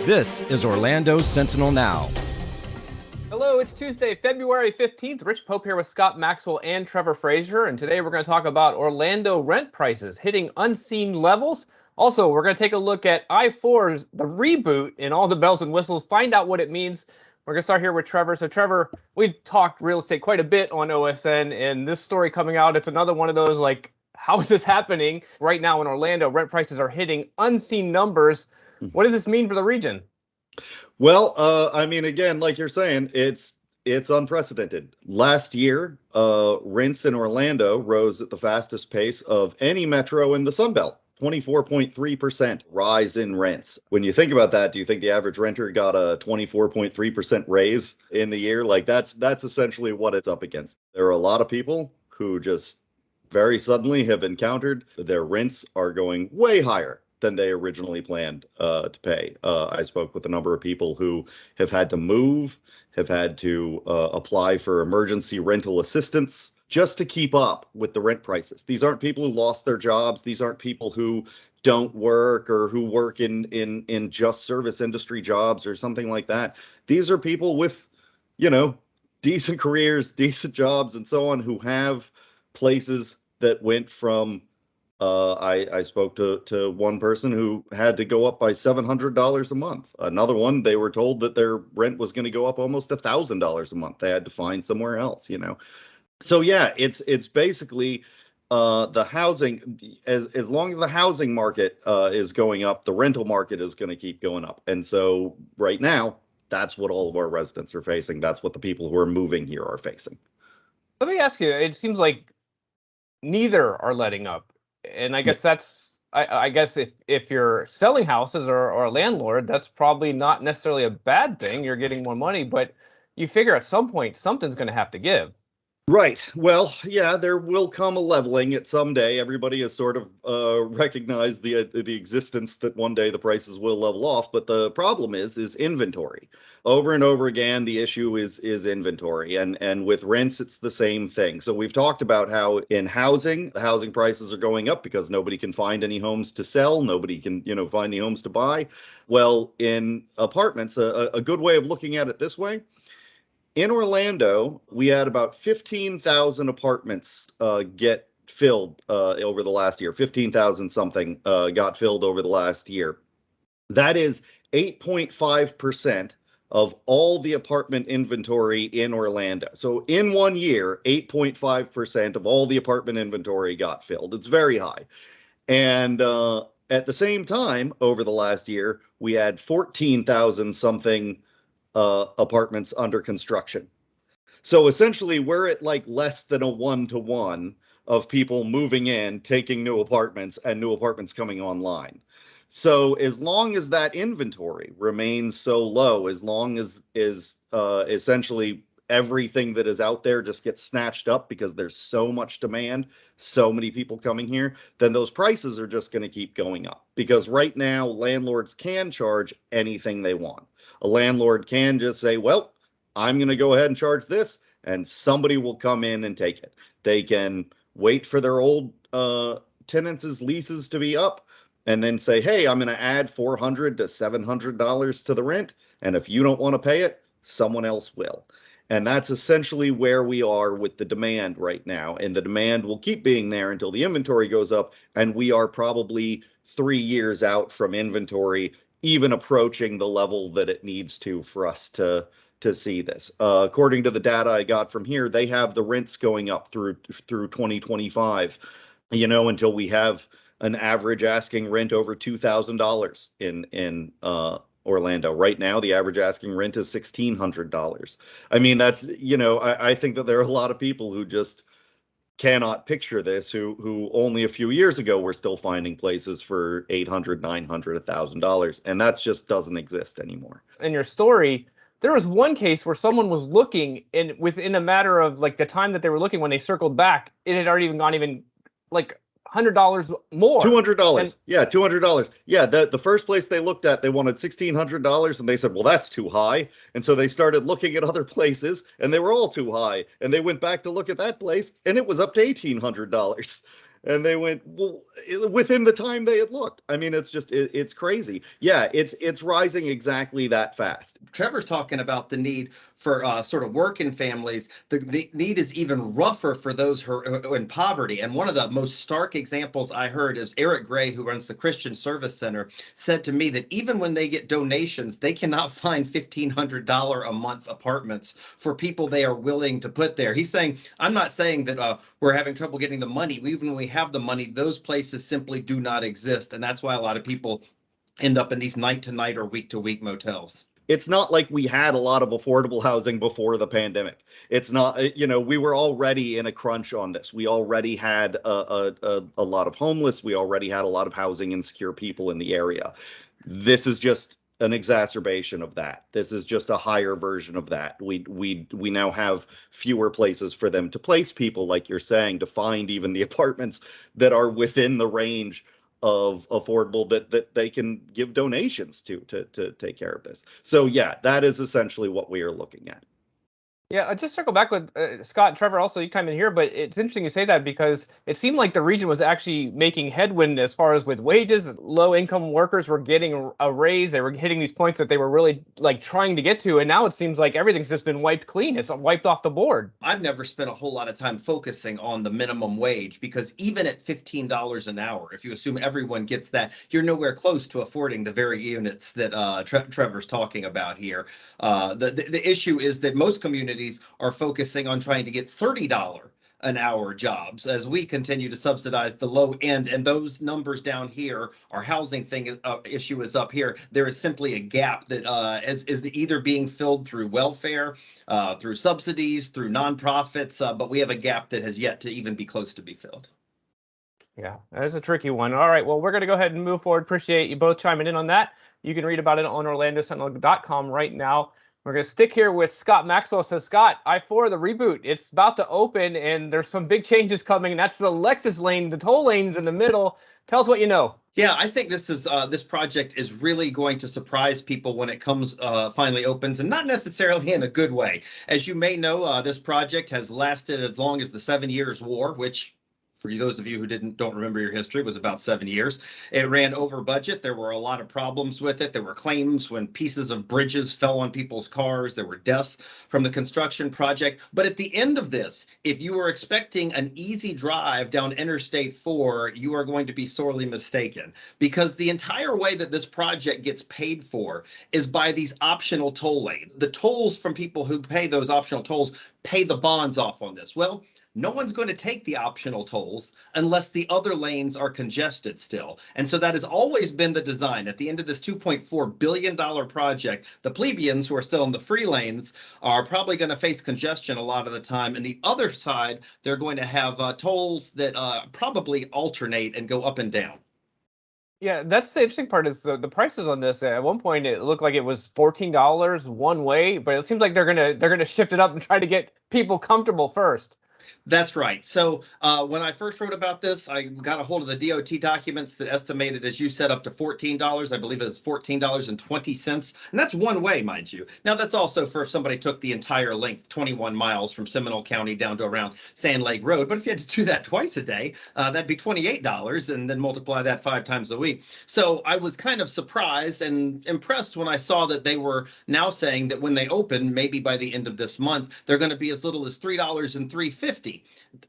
This is Orlando Sentinel Now. Hello, it's Tuesday, February 15th. Rich Pope here with Scott Maxwell and Trevor Frazier, and today we're going to talk about Orlando rent prices hitting unseen levels. Also, we're going to take a look at I-4's, the reboot, and all the bells and whistles, find out what it means. We're going to start here with Trevor. So, Trevor, we've talked real estate quite a bit on OSN, and this story coming out, it's another one of those, like, how is this happening? Right now in Orlando, rent prices are hitting unseen numbers. What does this mean for the region? Well, I mean, again, like you're saying, it's unprecedented. Last year, rents in Orlando rose at the fastest pace of any metro in the Sun Belt. 24.3% rise in rents. When you think about that, do you think the average renter got a 24.3% raise in the year? Like that's essentially what it's up against. There are a lot of people who just very suddenly have encountered their rents are going way higher than they originally planned to pay. I spoke with a number of people who have had to move, have had to apply for emergency rental assistance just to keep up with the rent prices. These aren't people who lost their jobs. These aren't people who don't work or who work in just service industry jobs or something like that. These are people with, decent careers, decent jobs, and so on, who have places that went from I spoke to one person who had to go up by $700 a month. Another one, they were told that their rent was going to go up almost $1,000 a month. They had to find somewhere else, So yeah, it's basically the housing. As long as the housing market is going up, the rental market is going to keep going up. And so right now, that's what all of our residents are facing. That's what the people who are moving here are facing. Let me ask you, it seems like neither are letting up. And I guess that's, I guess if you're selling houses or a landlord, that's probably not necessarily a bad thing. You're getting more money, but you figure at some point something's going to have to give. Right. Well, yeah, there will come a leveling at some day. Everybody has sort of recognized the existence that one day the prices will level off. But the problem is inventory. Over and over again, the issue is inventory, and with rents, it's the same thing. So we've talked about how in housing, the housing prices are going up because nobody can find any homes to sell. Nobody can find any homes to buy. Well, in apartments, a good way of looking at it this way. In Orlando, we had about 15,000 apartments get filled over the last year. 15,000 something got filled over the last year. That is 8.5% of all the apartment inventory in Orlando. So in 1 year, 8.5% of all the apartment inventory got filled. It's very high. And at the same time, over the last year, we had 14,000 something apartments under construction. So essentially, we're at like less than a 1-to-1 of people moving in, taking new apartments, and new apartments coming online. So as long as that inventory remains so low, as long as essentially everything that is out there just gets snatched up because there's so much demand, so many people coming here, then those prices are just going to keep going up. Because right now, landlords can charge anything they want. A landlord can just say, well, I'm going to go ahead and charge this, and somebody will come in and take it. They can wait for their old tenants' leases to be up and then say, hey, I'm going to add $400 to $700 to the rent, and if you don't want to pay it, someone else will. And that's essentially where we are with the demand right now. And the demand will keep being there until the inventory goes up, and we are probably 3 years out from inventory even approaching the level that it needs to for us to see this. According to the data I got from here, they have the rents going up through 2025, until we have an average asking rent over $2,000 in Orlando. Right now, the average asking rent is $1,600. I mean, that's, I think that there are a lot of people who just cannot picture this, who only a few years ago were still finding places for $800, $900, $1,000, and that just doesn't exist anymore. In your story, there was one case where someone was looking, and within a matter of like the time that they were looking, when they circled back, it had already gone like $100 more. $200. Yeah, $200. Yeah, the first place they looked at, they wanted $1,600, and they said, well, that's too high. And so they started looking at other places, and they were all too high. And they went back to look at that place, and it was up to $1,800. And they went, well, within the time they had looked. I mean, it's just it's crazy. Yeah, it's rising exactly that fast. Trevor's talking about the need for sort of working families. The need is even rougher for those who are in poverty. And one of the most stark examples I heard is Eric Gray, who runs the Christian Service Center, said to me that even when they get donations, they cannot find $1,500 a month apartments for people they are willing to put there. He's saying, I'm not saying that we're having trouble getting the money. Even when we have the money, those places simply do not exist. And that's why a lot of people end up in these night-to-night or week-to-week motels. It's not like we had a lot of affordable housing before the pandemic. It's not, we were already in a crunch on this. We already had a lot of homeless. We already had a lot of housing insecure people in the area. This is just an exacerbation of that. This is just a higher version of that. We now have fewer places for them to place people, like you're saying, to find even the apartments that are within the range of affordable that they can give donations to take care of this. So yeah, that is essentially what we are looking at. Yeah, just circle back with Scott and Trevor. Also, you come in here, but it's interesting you say that because it seemed like the region was actually making headwind as far as with wages. Low-income workers were getting a raise. They were hitting these points that they were really like trying to get to, and now it seems like everything's just been wiped clean. It's wiped off the board. I've never spent a whole lot of time focusing on the minimum wage because even at $15 an hour, if you assume everyone gets that, you're nowhere close to affording the very units that Trevor's talking about here. The issue is that most communities are focusing on trying to get $30 an hour jobs as we continue to subsidize the low end. And those numbers down here, our housing issue is up here. There is simply a gap that is either being filled through welfare, through subsidies, through nonprofits, but we have a gap that has yet to even be close to be filled. Yeah, that's a tricky one. All right, well, we're going to go ahead and move forward. Appreciate you both chiming in on that. You can read about it on OrlandoSentinel.com right now. We're going to stick here with Scott Maxwell. So, Scott, I-4, the reboot, it's about to open, and there's some big changes coming, and that's the Lexus lane, the toll lanes in the middle. Tell us what you know. Yeah, I think this project is really going to surprise people when it comes finally opens, and not necessarily in a good way. As you may know, this project has lasted as long as the 7 Years' War, which, for those of you who don't remember your history, was about 7 years. It ran over budget. There were a lot of problems with it. There were claims when pieces of bridges fell on people's cars. There were deaths from the construction project. But at the end of this, if you were expecting an easy drive down Interstate 4, you are going to be sorely mistaken, because the entire way that this project gets paid for is by these optional toll lanes. The tolls from people who pay those optional tolls pay the bonds off on this. Well, no one's going to take the optional tolls unless the other lanes are congested still. And so that has always been the design. At the end of this $2.4 billion project, the plebeians who are still in the free lanes are probably going to face congestion a lot of the time. And the other side, they're going to have tolls that probably alternate and go up and down. Yeah, that's the interesting part is the prices on this. At one point, it looked like it was $14 one way, but it seems like they're gonna shift it up and try to get people comfortable first. That's right. So when I first wrote about this, I got a hold of the DOT documents that estimated, as you said, up to $14. I believe it was $14.20. And that's one way, mind you. Now, that's also for if somebody took the entire length, 21 miles from Seminole County down to around Sand Lake Road. But if you had to do that twice a day, that'd be $28 and then multiply that 5 times a week. So I was kind of surprised and impressed when I saw that they were now saying that when they open, maybe by the end of this month, they're going to be as little as $3 and $3.50.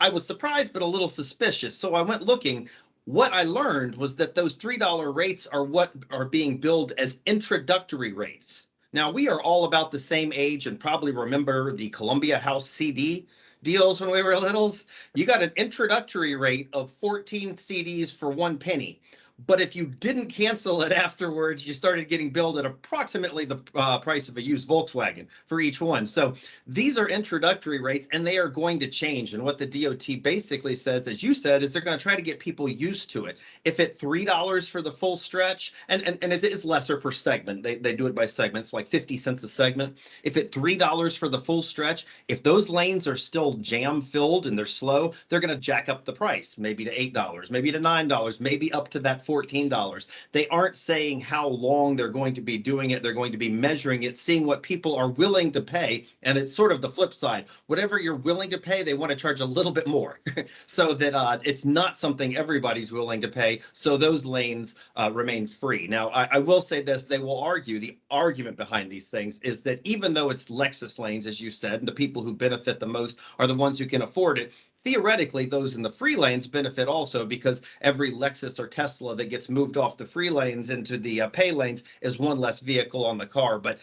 I was surprised, but a little suspicious. So I went looking. What I learned was that those $3 rates are what are being billed as introductory rates. Now, we are all about the same age and probably remember the Columbia House CD deals when we were littles. You got an introductory rate of 14 CDs for 1 penny. But if you didn't cancel it afterwards, you started getting billed at approximately the price of a used Volkswagen for each one. So these are introductory rates, and they are going to change. And what the DOT basically says, as you said, is they're going to try to get people used to it. If at $3 for the full stretch, and it is lesser per segment, they do it by segments, like 50 cents a segment. If at $3 for the full stretch, if those lanes are still jam filled and they're slow, they're going to jack up the price, maybe to $8, maybe to $9, maybe up to that $14. They aren't saying how long they're going to be doing it. They're going to be measuring it, seeing what people are willing to pay. And it's sort of the flip side. Whatever you're willing to pay, they want to charge a little bit more so that it's not something everybody's willing to pay. So those lanes remain free. Now, I will say this, they will argue, the argument behind these things is that even though it's Lexus lanes, as you said, and the people who benefit the most are the ones who can afford it, theoretically, those in the free lanes benefit also because every Lexus or Tesla that gets moved off the free lanes into the pay lanes is one less vehicle on the car. But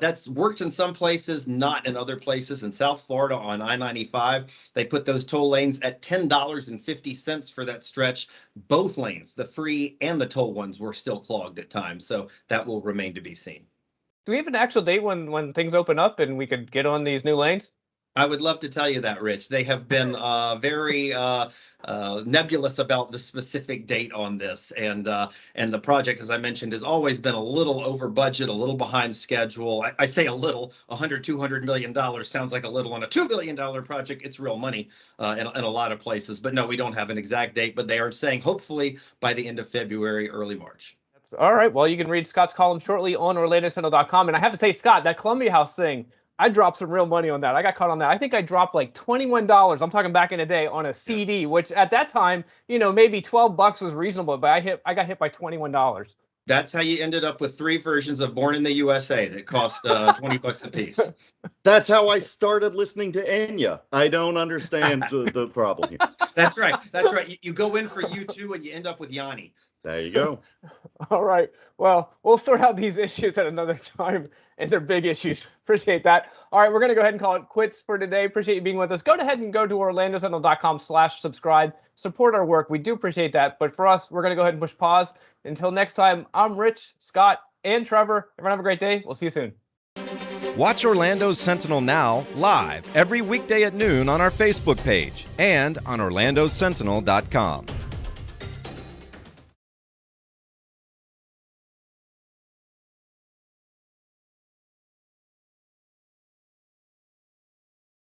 that's worked in some places, not in other places. In South Florida on I-95, they put those toll lanes at $10.50 for that stretch. Both lanes, the free and the toll ones, were still clogged at times. So that will remain to be seen. Do we have an actual date when things open up and we could get on these new lanes? I would love to tell you that, Rich. They have been very nebulous about the specific date on this, and the project, as I mentioned, has always been a little over budget, a little behind schedule. I say a little. $200 million sounds like a little on a $2 billion project. It's real money in a lot of places, but no, we don't have an exact date. But they are saying hopefully by the end of February, early March. All right. Well, you can read Scott's column shortly on OrlandoSentinel.com. And I have to say, Scott, that Columbia House thing, I dropped some real money on that. I got caught on that. I think I dropped like $21. I'm talking back in the day on a CD, which at that time, maybe $12 was reasonable, but I got hit by $21. That's how you ended up with 3 versions of Born in the USA that cost $20 a piece. That's how I started listening to Enya. I don't understand the problem here. That's right. That's right. You go in for U2 and you end up with Yanni. There you go. All right. Well, we'll sort out these issues at another time, and they're big issues. Appreciate that. All right, we're going to go ahead and call it quits for today. Appreciate you being with us. Go ahead and go to OrlandoSentinel.com/subscribe. Support our work. We do appreciate that. But for us, we're going to go ahead and push pause. Until next time, I'm Rich, Scott, and Trevor. Everyone have a great day. We'll see you soon. Watch Orlando Sentinel Now live every weekday at noon on our Facebook page and on OrlandoSentinel.com.